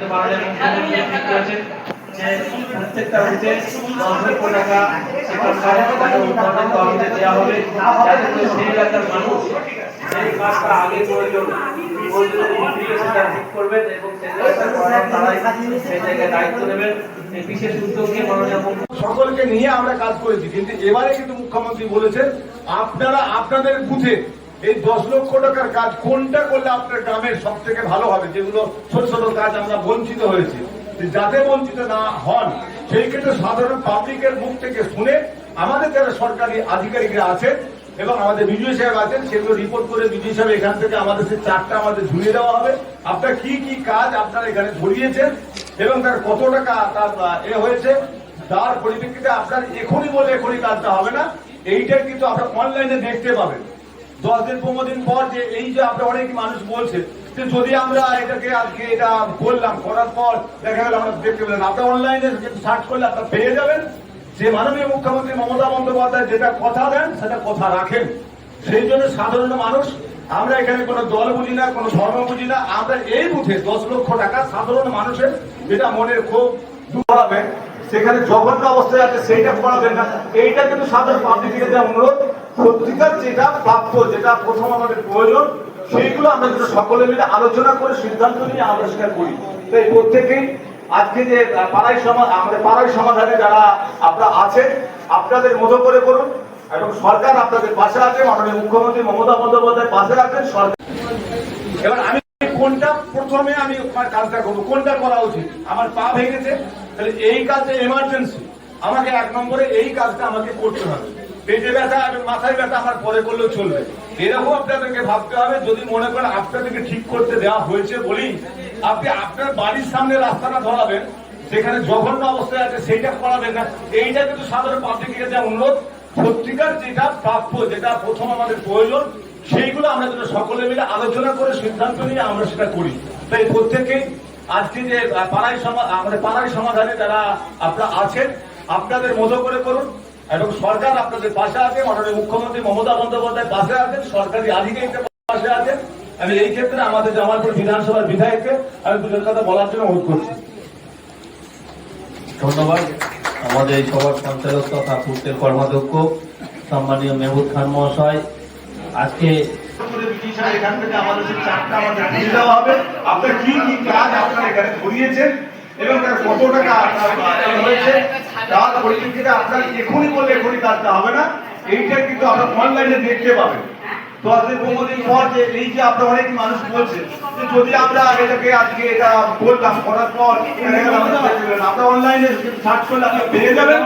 কিন্তু মাননীয় মুখ্যমন্ত্রী ঠিক করেছেন যে প্রত্যেকটা বুথে 10 লক্ষ টাকা সেখানকার উন্নয়ন কমিটিতে দেওয়া হবে, যাতে করে সেই এলাকার মানুষ সেই কাজটা আগে প্রয়োজনে সেটা ঠিক করবেন এবং সেই তারাই সেই জায়গায় দায়িত্ব নেবেন। এই বিশেষ উদ্যোগ নিয়ে মাননীয় সকলকে নিয়ে আমরা কাজ করেছি, কিন্তু এবারে কিন্তু মুখ্যমন্ত্রী বলেছেন আপনারা আপনাদের বুথে এই 10 লক্ষ টাকার কাজ কোনটা করলে আপনার গ্রামের সব থেকে ভালো হবে, যেগুলো ছোট ছোট কাজ আমরা বঞ্চিত হয়েছি, যাতে বঞ্চিত না হন সেই ক্ষেত্রে সাধারণ পাবলিকের মুখ থেকে শুনে আমাদের যারা সরকারি আধিকারিকরা আছেন এবং আমাদের বিডিও সাহেব আছেন সেগুলো রিপোর্ট করে বিডিও সাহেব এখান থেকে আমাদের সেই চারটা আমাদের ঝুলিয়ে দেওয়া হবে। আপনার কি কি কাজ আপনারা এখানে ধরিয়েছেন এবং তার কত টাকা তার হয়েছে, তার পরিপ্রেক্ষিতে আপনার এখনই বলে এখনই কাজটা হবে না, এইটা কিন্তু আপনার অনলাইনে দেখতে পাবেন 10 দিন 15 দিন পর। যে এই যে আপনার অনেক মানুষ বলছে যে যদি আমরা এটাকে আজকে এটা বললাম, করার পর দেখা গেল আমরা দেখতে পেলেন, আপনার অনলাইনে সার্চ করলে আপনারা পেয়ে যাবেন যে মাননীয় মুখ্যমন্ত্রী মমতা বন্দ্যোপাধ্যায় যেটা কথা দেন সেটা কথা রাখেন। সেই জন্য সাধারণ মানুষ, আমরা এখানে কোনো দল বুঝি না, কোনো ধর্ম বুঝি না, আমরা এই বুথে 10 লক্ষ টাকা সাধারণ মানুষের যেটা মনের ক্ষোভ দূর হবে, সেখানে জঘন্য অবস্থায় আছে সেইটা করাবেন না, এইটা কিন্তু সাধারণ পাবলিকের দেওয়া অনুরোধ। সত্যিকার যেটা প্রাপ্য, যেটা প্রথম আমাদের প্রয়োজন, সেইগুলো আমরা কিন্তু সকলে মিলে আলোচনা করে সিদ্ধান্ত নিয়ে আমরা সেটা করি। তাই প্রত্যেকেই আজকে যে আমাদের পাড়াই সমাধানে যারা আপনারা আছেন আপনাদের মতো করে করুন এবং সরকার আপনাদের পাশে আছে, মাননীয় মুখ্যমন্ত্রী মমতা বন্দ্যোপাধ্যায়ের পাশে আছেন সরকার। এবার আমি কোনটা প্রথমে আমি কাজটা করবো, কোনটা করা উচিত, আমার পা ভেঙেছে তাহলে এই কাজে এমার্জেন্সি আমাকে 1 নম্বরে এই কাজটা আমাকে করতে হবে। পেটে ব্যথা এবং মাথায় ব্যথা আমার পরে করলেও চলবে, এরকম আপনাদেরকে ভাবতে হবে। যদি মনে করেন আপনাদেরকে ঠিক করতে দেওয়া হয়েছে বলি আপনি আপনার বাড়ির সামনে রাস্তাটা ধরাবেন, যেখানে জঘন্য অবস্থায় আছে সেইটা করাবেন না, এইটা কিন্তু সাধারণ পাবলিকের যা অনুরোধ। সত্যিকার যেটা প্রাপ্য, যেটা প্রথম আমাদের প্রয়োজন, সেইগুলো আমরা যেন সকলে মিলে আলোচনা করে সিদ্ধান্ত নিয়ে আমরা সেটা করি। তাই প্রত্যেকেই আজকে যে আমাদের পাড়াই সমাধানে যারা আপনারা আছেন আপনাদের মতো করে করুন এবং সরকার আপনাদের পাশে আছে, মাননীয় মুখ্যমন্ত্রী মমতা বন্দ্যোপাধ্যায় পাশে আছেন, সরকারি আধিকারিকদের পাশে আছেন। আমি এই ক্ষেত্রে আমাদের জামালপুর বিধানসভার বিধায়ককে আমি দুজন কথা বলার জন্য অনুরোধ করছি। ধন্যবাদ। আমাদের এই সভার সঞ্চালক তথা পূর্তের কর্মাধ্যক্ষ সম্মানীয় মেহবুব খান মহাশয়, আজকে এখান থেকে আমাদের যে চারটা আমাদের দিয়ে দেওয়া হবে, আপনার কি কি কাজ আপনারা এখানে ধরিয়েছেন এবং তার কত টাকা হয়েছে, তার পরিপ্রেক্ষিতে আপনার এখনই বললে এখনই কাজটা হবে না, এইটা কিন্তু আপনার অনলাইনে দেখতে পাবেন 10 দিন 15 দিন পর। যে এই যে আপনার অনেক মানুষ বলছে যে যদি আমরা এটাকে আজকে এটা বললাম, করার পর আপনার অনলাইনে সার্চ করলে আপনি পেয়ে যাবেন।